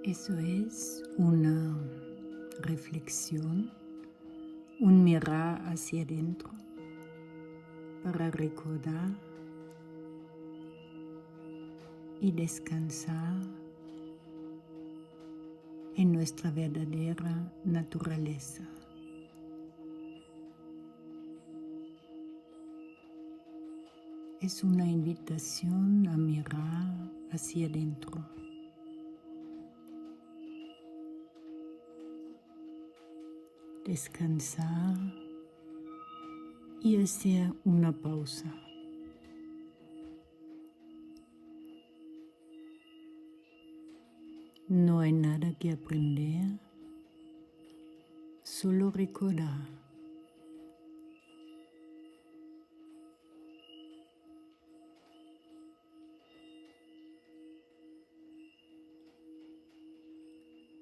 Eso es una reflexión, un mirar hacia adentro para recordar y descansar en nuestra verdadera naturaleza. Es una invitación a mirar hacia adentro. Descansar y hacer una pausa. No hay nada que aprender, solo recordar.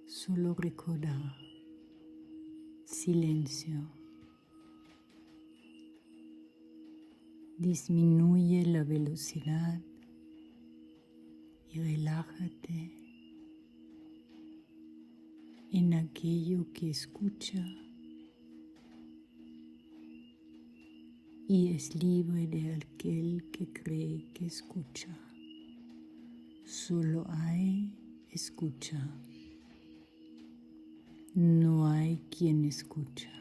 Solo recordar. Silencio. Disminuye la velocidad y relájate en aquello que escucha y es libre de aquel que cree que escucha. Solo hay escucha. No hay quien escucha.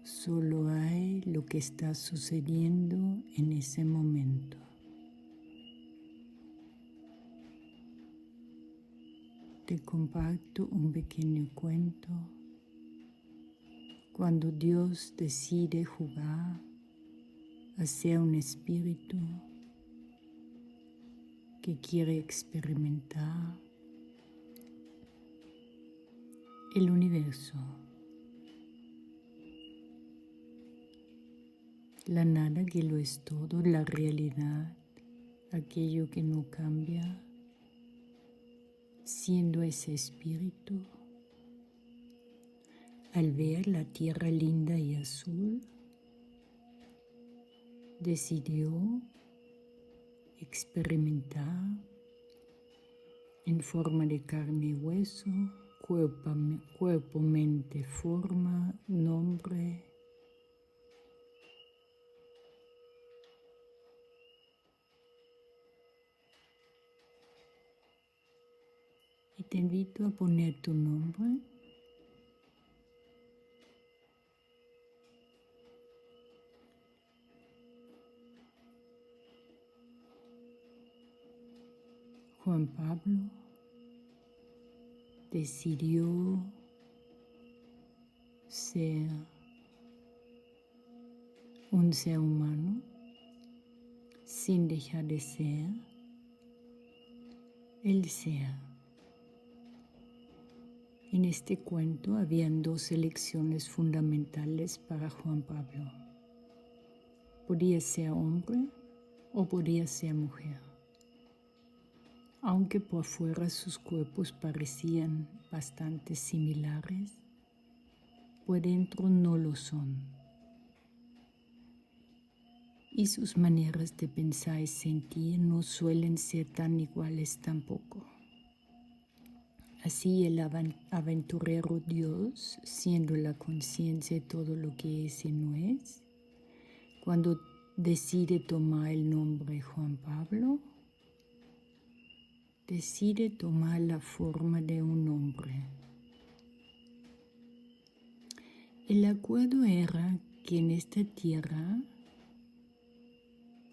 Solo hay lo que está sucediendo en ese momento. Te comparto un pequeño cuento. Cuando Dios decide jugar a ser un espíritu que quiere experimentar el universo, la nada que lo es todo, la realidad, aquello que no cambia, siendo ese espíritu, al ver la tierra linda y azul, decidió experimentar en forma de carne y hueso, cuerpo, mente, forma, nombre. Y te invito a poner tu nombre. Juan Pablo decidió ser un ser humano sin dejar de ser el ser. En este cuento habían dos elecciones fundamentales para Juan Pablo. Podía ser hombre o podía ser mujer. Aunque por fuera sus cuerpos parecían bastante similares, por dentro no lo son. Y sus maneras de pensar y sentir no suelen ser tan iguales tampoco. Así el aventurero Dios, siendo la conciencia de todo lo que es y no es, cuando decide tomar el nombre Juan Pablo, decide tomar la forma de un hombre. El acuerdo era que en esta tierra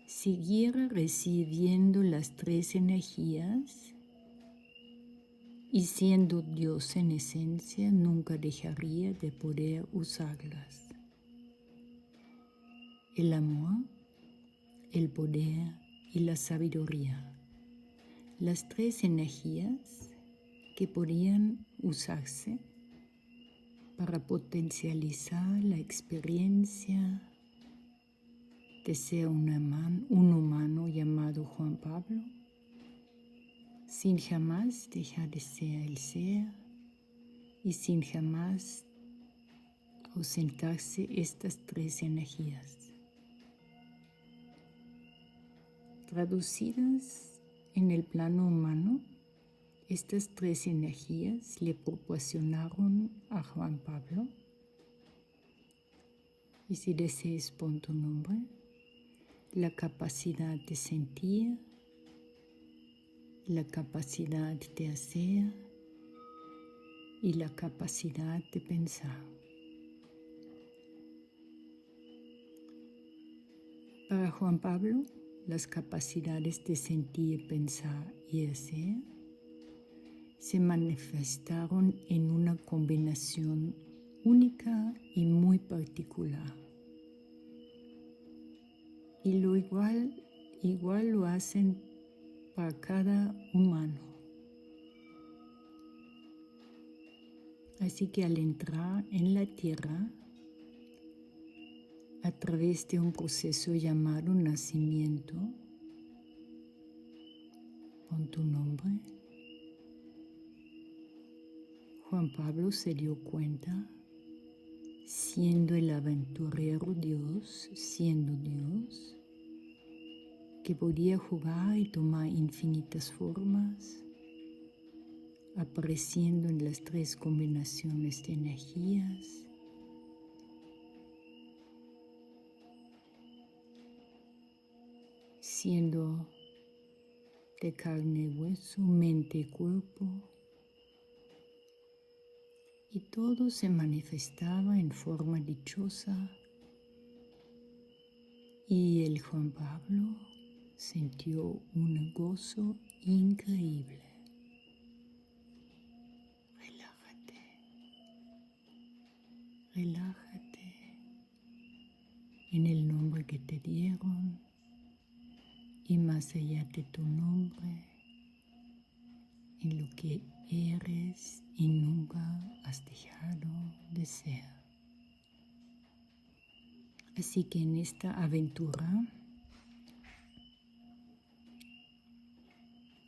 siguiera recibiendo las tres energías y siendo Dios en esencia nunca dejaría de poder usarlas. El amor, el poder y la sabiduría. Las tres energías que podían usarse para potencializar la experiencia de ser un humano llamado Juan Pablo, sin jamás dejar de ser el ser y sin jamás ausentarse estas tres energías. Traducidas en el plano humano, Estas tres energías le proporcionaron a Juan Pablo, y si deseas pon tu nombre, la capacidad de sentir, la capacidad de hacer y la capacidad de pensar. Para Juan Pablo, las capacidades de sentir, pensar y hacer se manifestaron en una combinación única y muy particular. Y lo igual lo hacen para cada humano. Así que al entrar en la tierra, a través de un proceso llamado nacimiento, pon tu nombre, Juan Pablo se dio cuenta, siendo el aventurero Dios, siendo Dios, que podía jugar y tomar infinitas formas, apareciendo en las tres combinaciones de energías, siendo de carne y hueso, mente y cuerpo, y todo se manifestaba en forma dichosa, y el Juan Pablo sintió un gozo increíble. Relájate, relájate en el nombre que te dieron y más allá de tu nombre, en lo que eres y nunca has dejado de ser. Así que en esta aventura,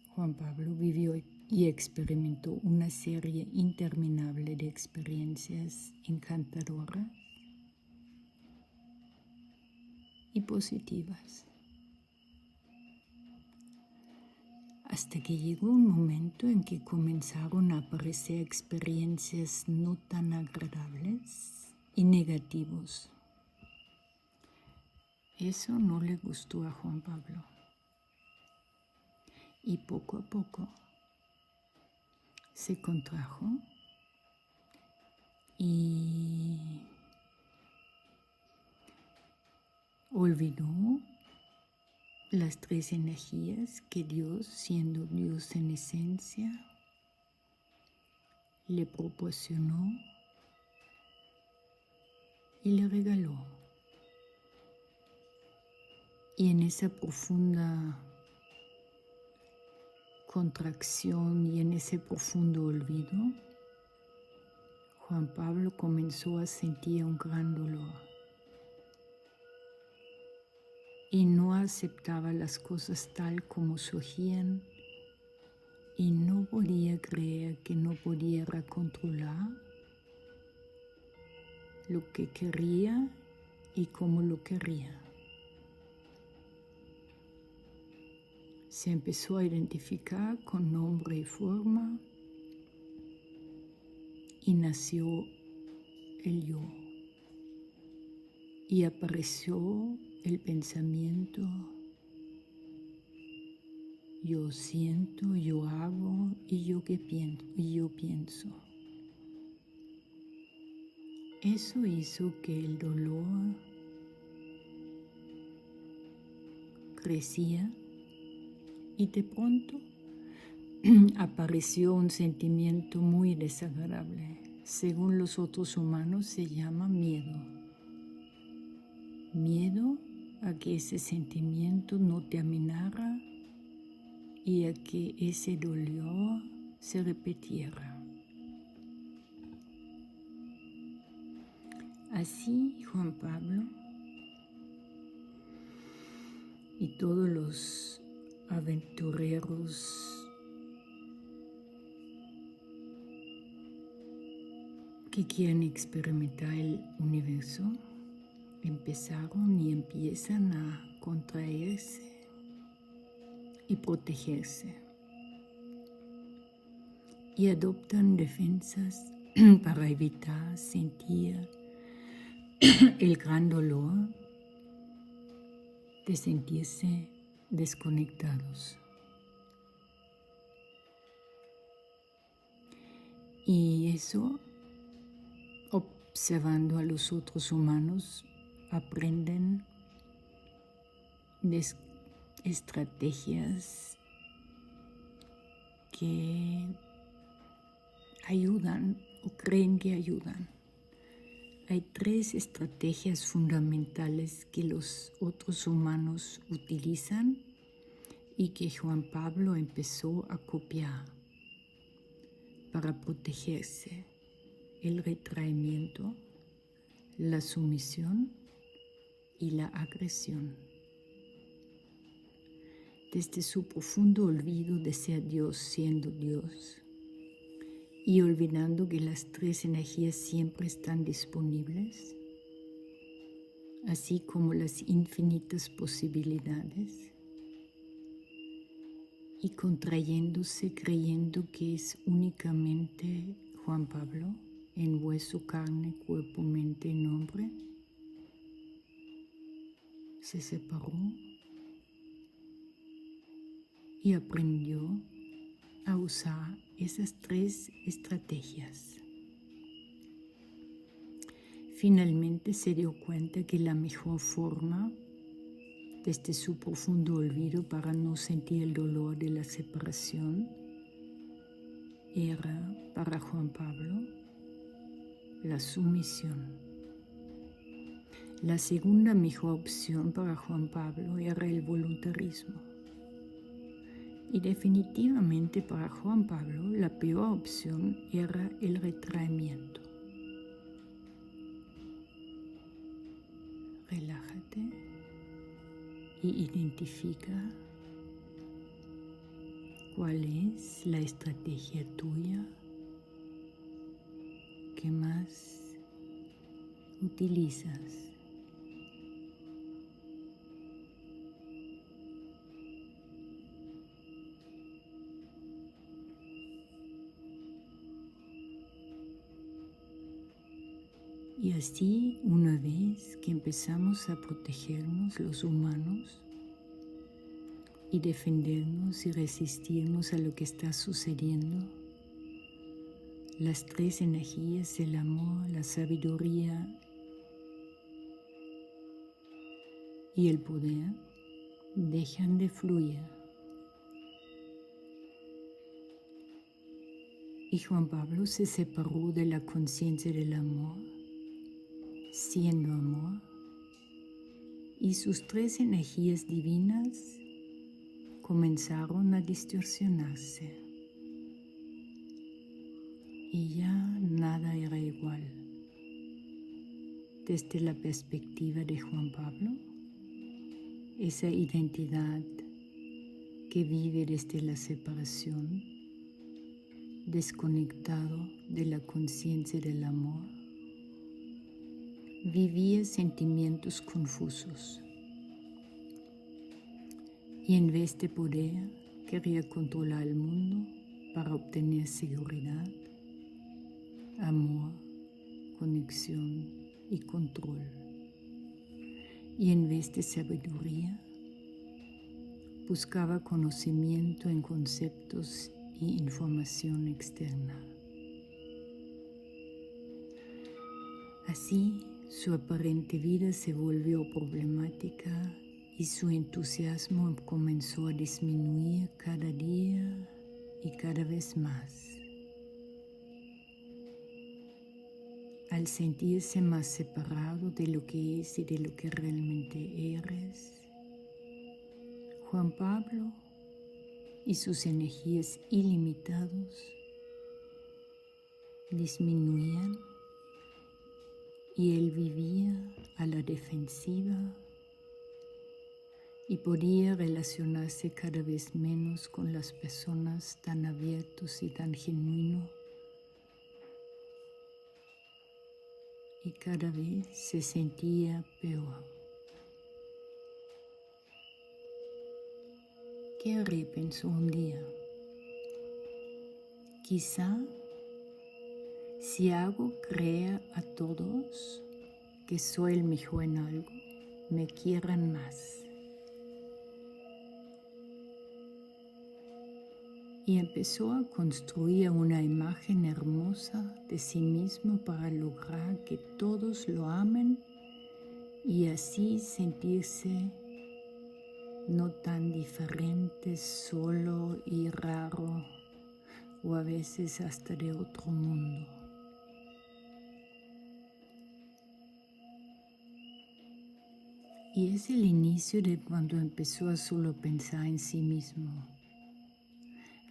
Juan Pablo vivió y experimentó una serie interminable de experiencias encantadoras y positivas. Hasta que llegó un momento en que comenzaron a aparecer experiencias no tan agradables y negativos. Eso no le gustó a Juan Pablo. Y poco a poco se contrajo y olvidó las tres energías que Dios, siendo Dios en esencia, le proporcionó y le regaló. Y en esa profunda contracción y en ese profundo olvido, Juan Pablo comenzó a sentir un gran dolor y no aceptaba las cosas tal como surgían y no podía creer que no pudiera controlar lo que quería y cómo lo quería. Se empezó a identificar con nombre y forma y nació el yo. Y apareció el pensamiento, yo siento, yo hago y yo pienso. Eso hizo que el dolor crecía y de pronto apareció un sentimiento muy desagradable. Según los otros humanos se llama miedo. Miedo a que ese sentimiento no terminara y a que ese dolor se repitiera. Así Juan Pablo y todos los aventureros que quieren experimentar el universo empezaron y empiezan a contraerse y protegerse. y adoptan defensas para evitar sentir el gran dolor de sentirse desconectados. Y eso, observando a los otros humanos, aprenden estrategias que ayudan o creen que ayudan. Hay 3 estrategias fundamentales que los otros humanos utilizan y que Juan Pablo empezó a copiar para protegerse: el retraimiento, la sumisión y la agresión. Desde su profundo olvido de ser Dios siendo Dios y olvidando que las 3 energías siempre están disponibles, así como las infinitas posibilidades, y contrayéndose creyendo que es únicamente Juan Pablo en hueso, carne, cuerpo, mente y nombre, se separó y aprendió a usar esas 3 estrategias. Finalmente se dio cuenta que la mejor forma, desde su profundo olvido para no sentir el dolor de la separación, era para Juan Pablo la sumisión. La segunda mejor opción para Juan Pablo era el voluntarismo. Y definitivamente para Juan Pablo la peor opción era el retraimiento. Relájate y identifica cuál es la estrategia tuya que más utilizas. Y así, una vez que empezamos a protegernos los humanos y defendernos y resistirnos a lo que está sucediendo, las 3 energías, el amor, la sabiduría y el poder, dejan de fluir. Y Juan Pablo se separó de la conciencia del amor, siendo amor, y sus 3 energías divinas comenzaron a distorsionarse. Y ya nada era igual. Desde la perspectiva de Juan Pablo, esa identidad que vive desde la separación, desconectado de la conciencia del amor, vivía sentimientos confusos. Y en vez de poder, quería controlar el mundo para obtener seguridad, amor, conexión y control. Y en vez de sabiduría, buscaba conocimiento en conceptos y información externa. Así, su aparente vida se volvió problemática y su entusiasmo comenzó a disminuir cada día y cada vez más. Al sentirse más separado de lo que es y de lo que realmente eres, Juan Pablo y sus energías ilimitadas disminuían y él vivía a la defensiva y podía relacionarse cada vez menos con las personas tan abiertos y tan genuinos, y cada vez se sentía peor. ¿Qué haré?, pensó un día. Quizá si hago creer a todos que soy el mejor en algo, me quieran más. Y empezó a construir una imagen hermosa de sí mismo para lograr que todos lo amen y así sentirse no tan diferente, solo y raro, o a veces hasta de otro mundo. Y es el inicio de cuando empezó a solo pensar en sí mismo,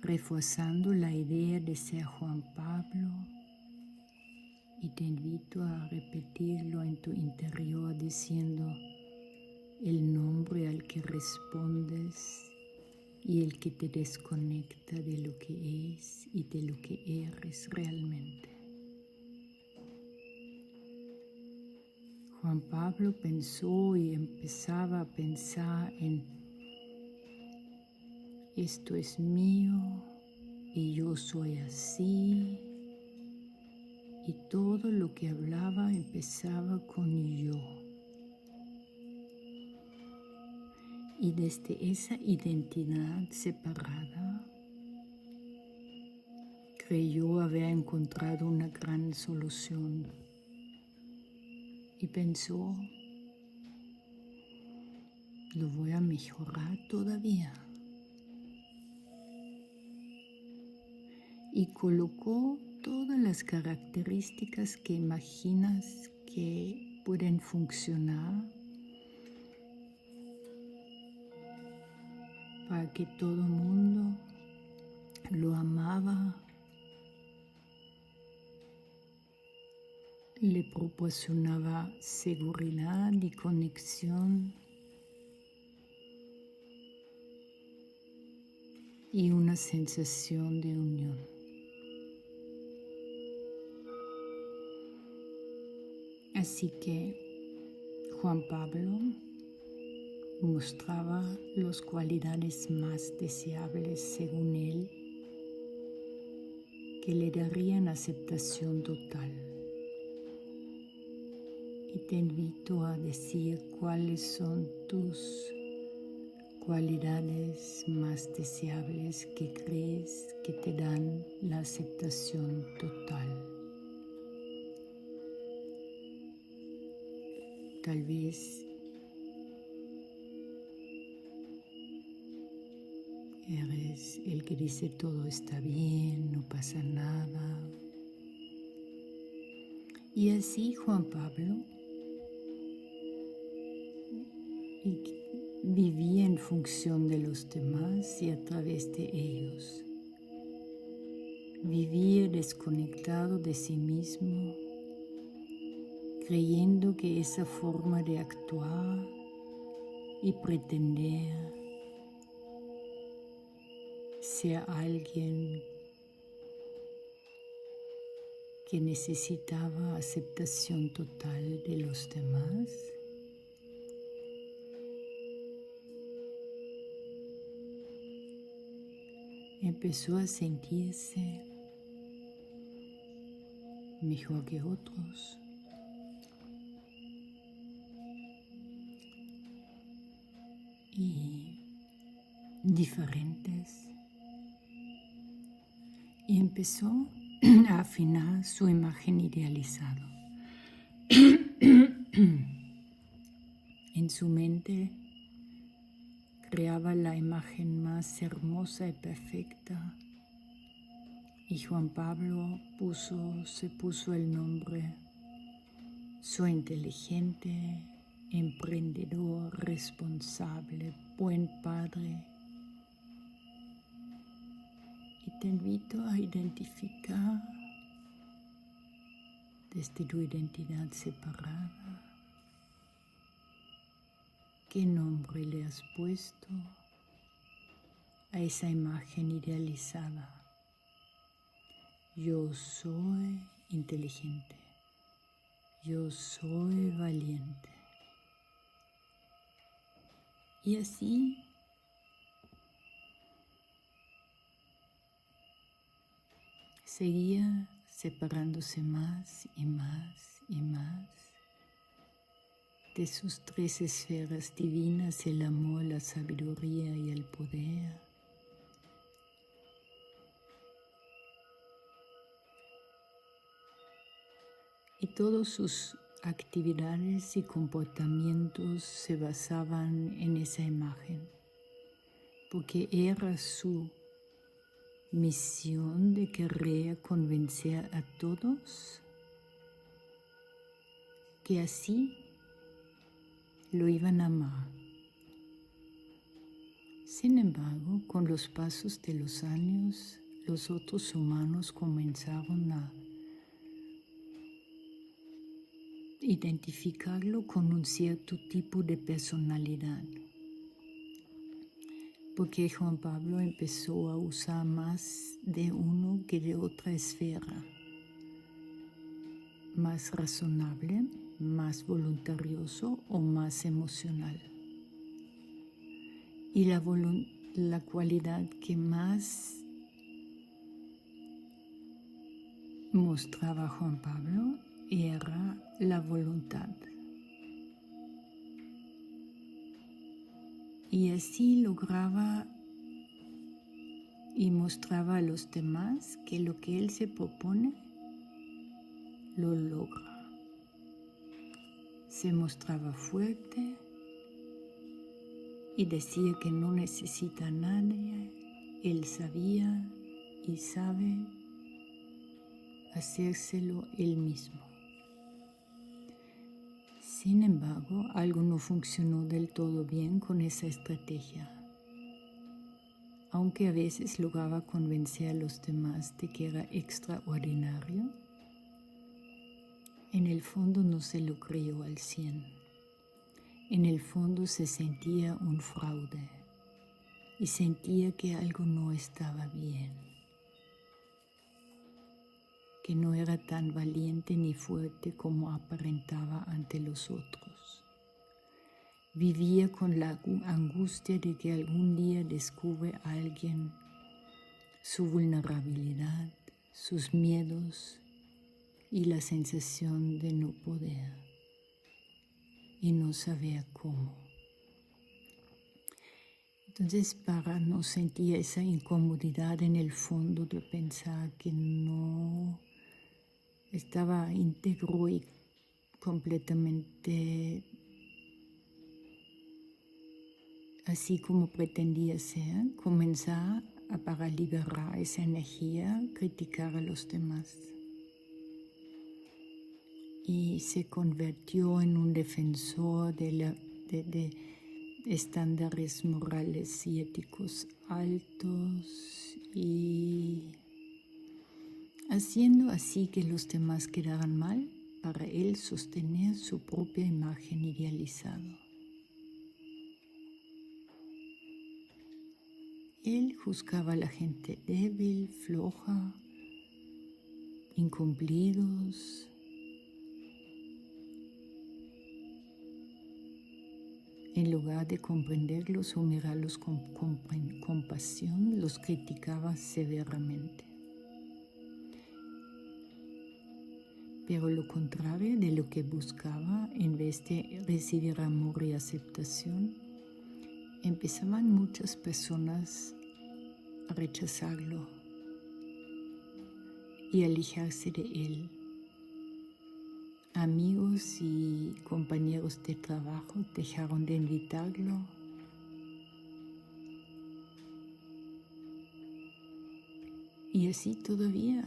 reforzando la idea de ser Juan Pablo, y te invito a repetirlo en tu interior diciendo el nombre al que respondes y el que te desconecta de lo que es y de lo que eres realmente. Juan Pablo pensó y empezaba a pensar en esto es mío y yo soy así, y todo lo que hablaba empezaba con yo. Y desde esa identidad separada creyó haber encontrado una gran solución y pensó, lo voy a mejorar todavía. Y colocó todas las características que imaginas que pueden funcionar para que todo el mundo lo amaba, le proporcionaba seguridad y conexión y una sensación de unión. Así que Juan Pablo mostraba las cualidades más deseables según él, que le darían aceptación total. Y te invito a decir cuáles son tus cualidades más deseables que crees que te dan la aceptación total. Tal vez eres el que dice todo está bien, no pasa nada. Y así Juan Pablo vivía en función de los demás y a través de ellos. Vivía desconectado de sí mismo, creyendo que esa forma de actuar y pretender ser alguien que necesitaba aceptación total de los demás, empezó a sentirse mejor que otros. Y diferentes, y empezó a afinar su imagen idealizada. En su mente creaba la imagen más hermosa y perfecta, y Juan Pablo se puso el nombre: soy inteligente, emprendedor, responsable, buen padre. Y te invito a identificar desde tu identidad separada qué nombre le has puesto a esa imagen idealizada. Yo soy inteligente. Yo soy valiente. Y así seguía separándose más y más y más de sus tres esferas divinas, el amor, la sabiduría y el poder. Y todas sus actividades y comportamientos se basaban en esa imagen, porque era su misión de querer convencer a todos que así lo iban a amar. Sin embargo, con los pasos de los años, los otros humanos comenzaron a identificarlo con un cierto tipo de personalidad, porque Juan Pablo empezó a usar más de uno que de otra esfera, más razonable, más voluntarioso o más emocional. Y la cualidad que más mostraba Juan Pablo era la voluntad. Y así lograba y mostraba a los demás que lo que él se propone lo logra. Se mostraba fuerte y decía que no necesita a nadie. Él sabía y sabe hacérselo él mismo. Sin embargo, algo no funcionó del todo bien con esa estrategia. Aunque a veces lograba convencer a los demás de que era extraordinario, en el fondo no se lo creyó al 100. En el fondo se sentía un fraude y sentía que algo no estaba bien, que no era tan valiente ni fuerte como aparentaba ante los otros. Vivía con la angustia de que algún día descubre a alguien su vulnerabilidad, sus miedos y la sensación de no poder y no saber cómo. Entonces, para no sentir esa incomodidad en el fondo de pensar que no estaba íntegro y completamente así como pretendía ser, comenzar para liberar esa energía, criticar a los demás. Y se convirtió en un defensor de estándares morales y éticos altos y haciendo así que los demás quedaran mal para él sostener su propia imagen idealizada. Él juzgaba a la gente débil, floja, incumplidos. En lugar de comprenderlos o mirarlos con compasión, los criticaba severamente. Pero lo contrario de lo que buscaba, en vez de recibir amor y aceptación, empezaban muchas personas a rechazarlo y alejarse de él. Amigos y compañeros de trabajo dejaron de invitarlo. Y así todavía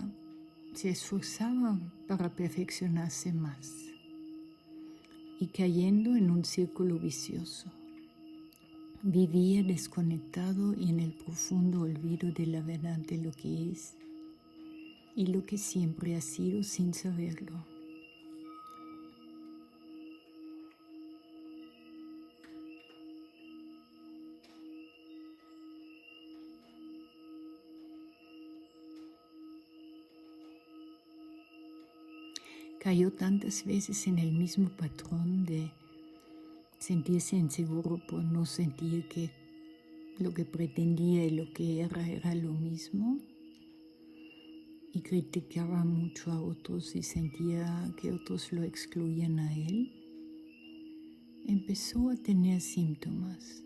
se esforzaba para perfeccionarse más y cayendo en un círculo vicioso. Vivía desconectado y en el profundo olvido de la verdad de lo que es y lo que siempre ha sido sin saberlo. Cayó tantas veces en el mismo patrón de sentirse inseguro por no sentir que lo que pretendía y lo que era lo mismo. y criticaba mucho a otros y sentía que otros lo excluían a él, empezó a tener síntomas.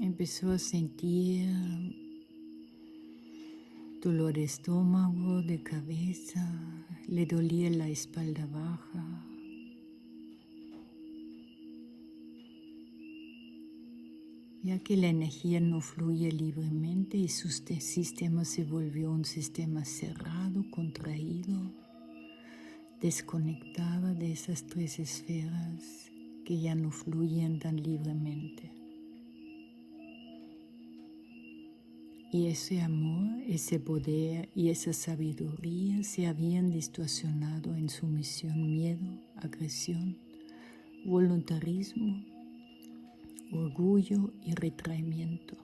Empezó a sentir dolor de estómago, de cabeza, le dolía la espalda baja. Ya que la energía no fluye libremente y su sistema se volvió un sistema cerrado, contraído, desconectado de esas tres esferas que ya no fluyen tan libremente. Y ese amor, ese poder y esa sabiduría se habían distorsionado en sumisión, miedo, agresión, voluntarismo, orgullo y retraimiento.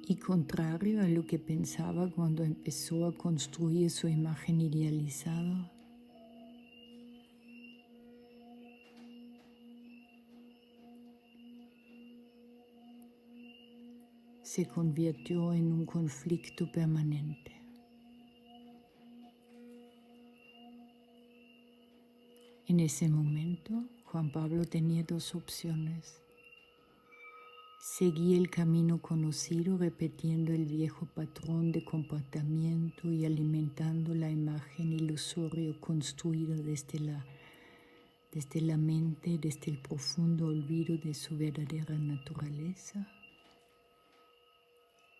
Y contrario a lo que pensaba cuando empezó a construir su imagen idealizada, se convirtió en un conflicto permanente. En ese momento, Juan Pablo tenía dos opciones. Seguía el camino conocido repitiendo el viejo patrón de comportamiento y alimentando la imagen ilusoria construida desde la mente, desde el profundo olvido de su verdadera naturaleza.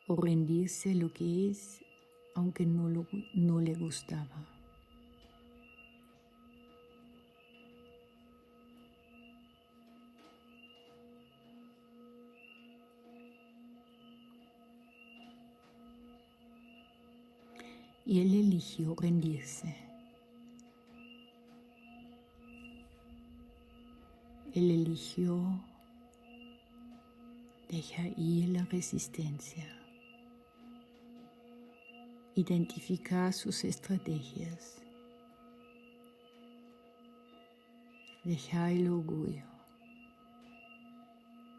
O rendirse a lo que es, aunque no le gustaba. Y él eligió rendirse. Él eligió dejar ir la resistencia, identificar sus estrategias, dejar el orgullo,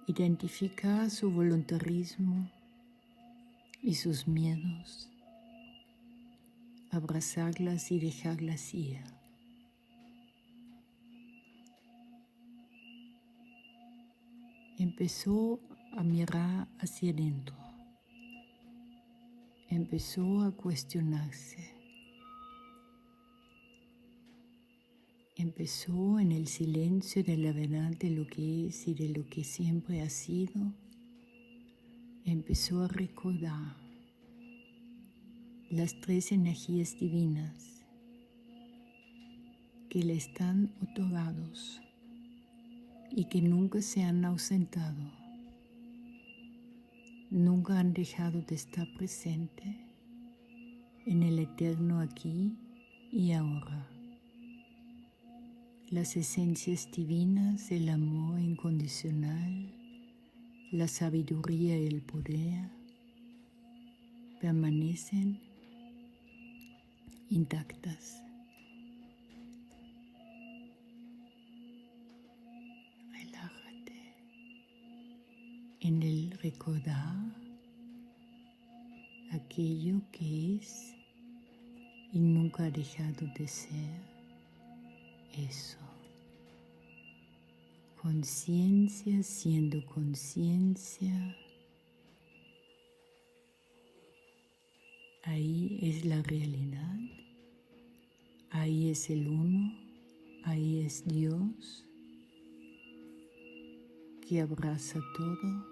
identificar su voluntarismo y sus miedos, abrazarlas y dejarlas ir. Empezó a mirar hacia adentro. Empezó a cuestionarse. Empezó en el silencio de la verdad de lo que es y de lo que siempre ha sido. Empezó a recordar las tres energías divinas que le están otorgados y que nunca se han ausentado, nunca han dejado de estar presente en el eterno aquí y ahora. Las esencias divinas, el amor incondicional, la sabiduría y el poder permanecen intactas. Relájate en el recordar aquello que es y nunca ha dejado de ser eso. Conciencia siendo conciencia. Ahí es la realidad. Ahí es el uno. Ahí es Dios que abraza todo.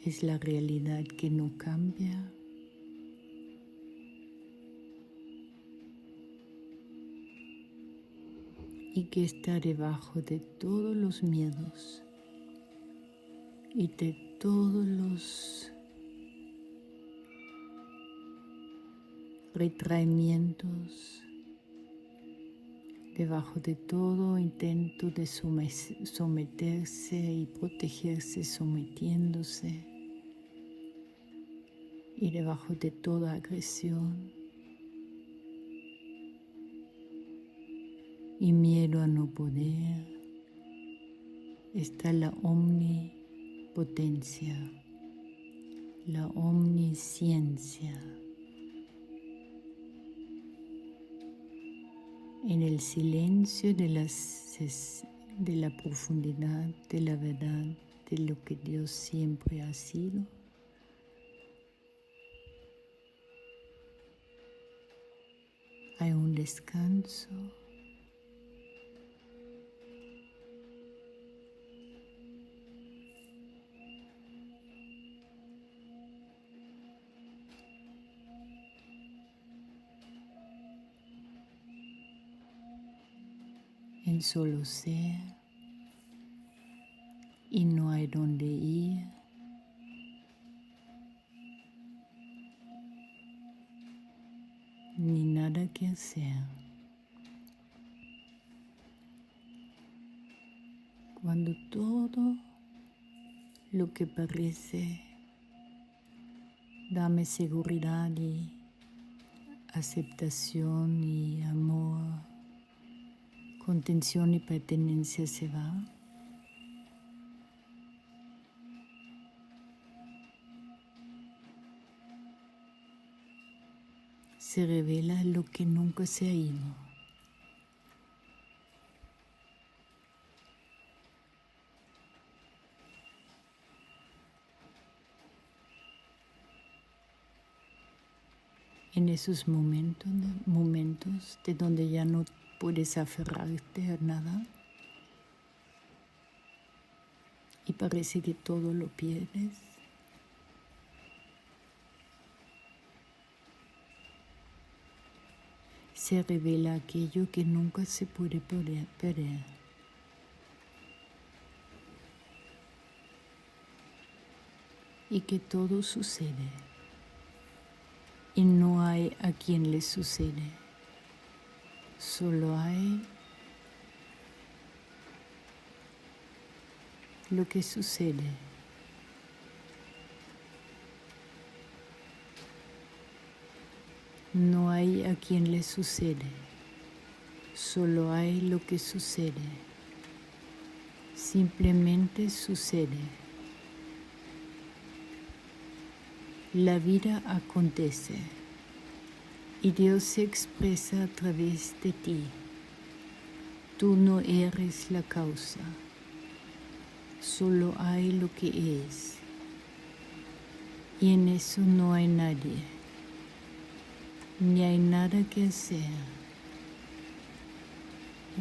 Es la realidad que no cambia. Y que está debajo de todos los miedos y de todos los retraimientos, debajo de todo intento de someterse y protegerse sometiéndose, y debajo de toda agresión, y miedo a no poder, está la omnipotencia, la omnisciencia. En el silencio de la profundidad de la verdad de lo que Dios siempre ha sido, hay un descanso. En solo ser y no hay dónde ir. Ni nada que hacer. Cuando todo lo que parece darme seguridad y aceptación y amor, contención y pertenencia se va, se revela lo que nunca se ha ido. En esos momentos de donde ya no puedes aferrarte a nada y parece que todo lo pierdes, se revela aquello que nunca se puede perder. Y que todo sucede y no hay a quien le sucede, solo hay lo que sucede. No hay a quien le sucede, solo hay lo que sucede, simplemente sucede. La vida acontece y Dios se expresa a través de ti. Tú no eres la causa, solo hay lo que es. Y en eso no hay nadie, ni hay nada que hacer.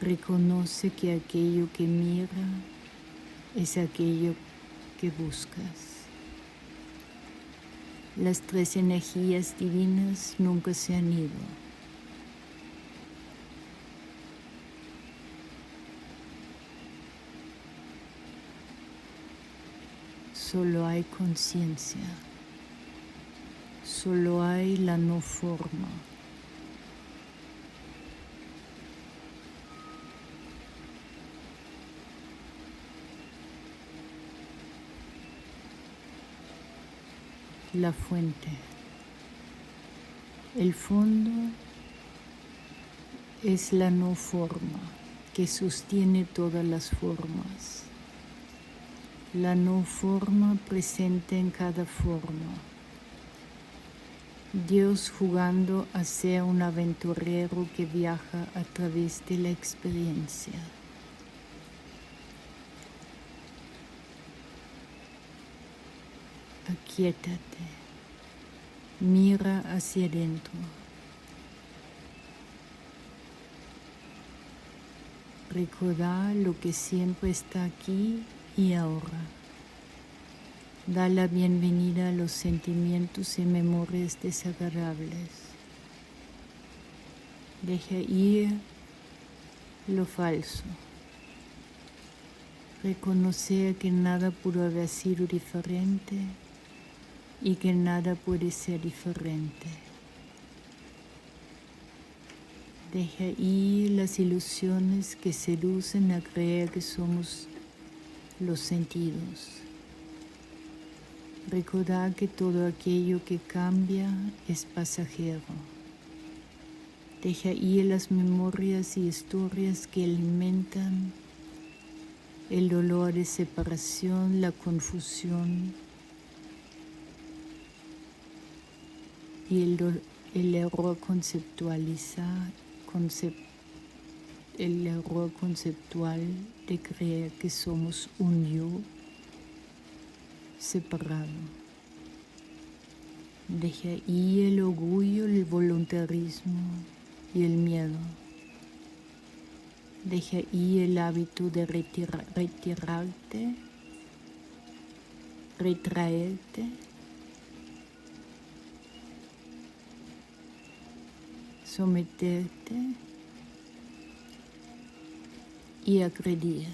Reconoce que aquello que mira es aquello que buscas. Las tres energías divinas nunca se han ido. Solo hay conciencia, solo hay la no forma. La fuente. El fondo es la no forma que sostiene todas las formas. La no forma presente en cada forma. Dios jugando a ser un aventurero que viaja a través de la experiencia. Aquíétate, mira hacia adentro. Recordá lo que siempre está aquí y ahora. Da la bienvenida a los sentimientos y memorias desagradables. Deja ir lo falso. Reconocer que nada pudo haber sido diferente y que nada puede ser diferente. Deja ir las ilusiones que seducen a creer que somos los sentidos. Recordar que todo aquello que cambia es pasajero. Deja ir las memorias y historias que alimentan el dolor de separación, la confusión y el error el error conceptual de creer que somos un yo separado. Deja ir el orgullo, el voluntarismo y el miedo. Deja ir el hábito de retirarte, retraerte, someterte y agredir.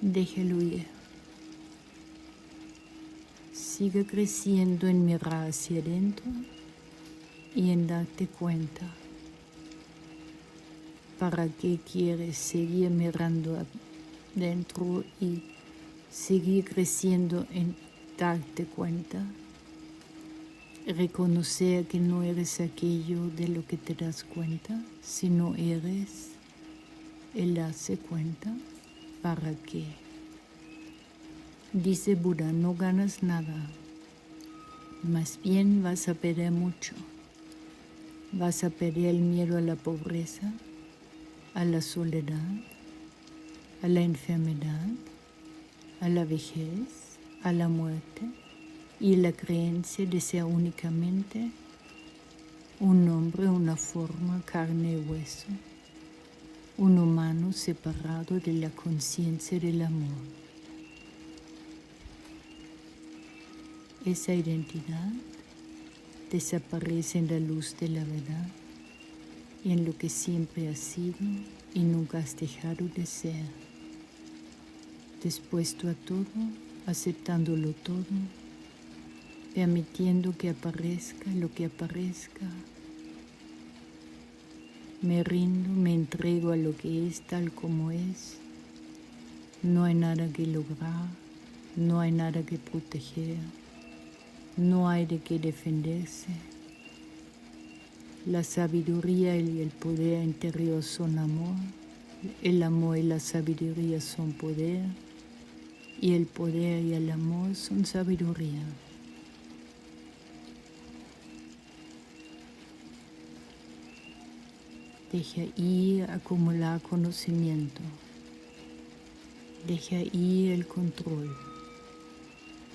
Déjalo ir. Sigue creciendo en mirar hacia adentro y en darte cuenta. ¿Para qué quieres seguir mirando adentro y seguir creciendo en darte cuenta? Reconocer que no eres aquello de lo que te das cuenta, sino eres el darse cuenta. ¿Para qué? Dice Buda, no ganas nada, más bien vas a perder mucho. Vas a perder el miedo a la pobreza, a la soledad, a la enfermedad, a la vejez, a la muerte y la creencia de ser únicamente un hombre, una forma, carne y hueso, un humano separado de la conciencia del amor. Esa identidad desaparece en la luz de la verdad y en lo que siempre has sido y nunca has dejado de ser. Dispuesto a todo, aceptándolo todo, permitiendo que aparezca lo que aparezca. Me rindo, me entrego a lo que es tal como es. No hay nada que lograr, no hay nada que proteger, no hay de qué defenderse. La sabiduría y el poder interior son amor, el amor y la sabiduría son poder, y el poder y el amor son sabiduría. Deja ir acumular conocimiento. Deja ir el control.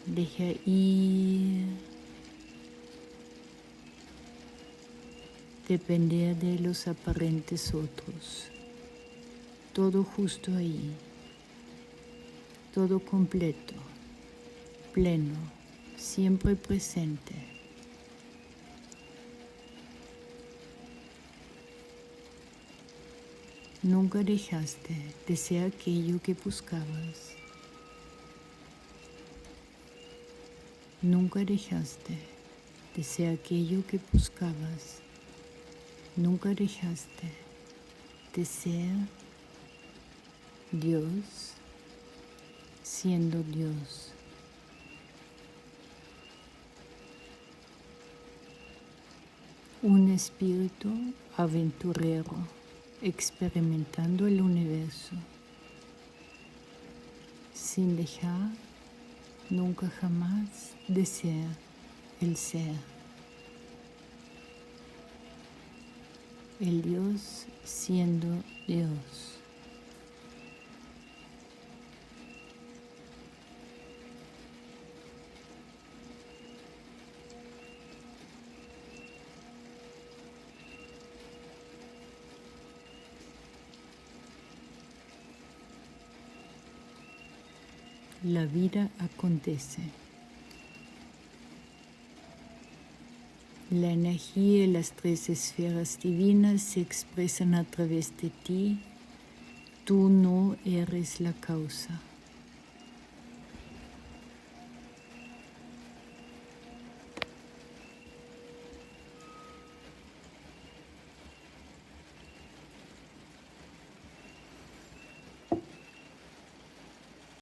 Deja ir depender de los aparentes otros. Todo justo ahí. Todo completo, pleno, siempre presente. Nunca dejaste de ser aquello que buscabas. Nunca dejaste de ser aquello que buscabas. Nunca dejaste de ser Dios, siendo Dios. Un espíritu aventurero experimentando el universo, sin dejar nunca jamás de ser el ser. El Dios siendo Dios. La vida acontece. La energía y las tres esferas divinas se expresan a través de ti. Tú no eres la causa.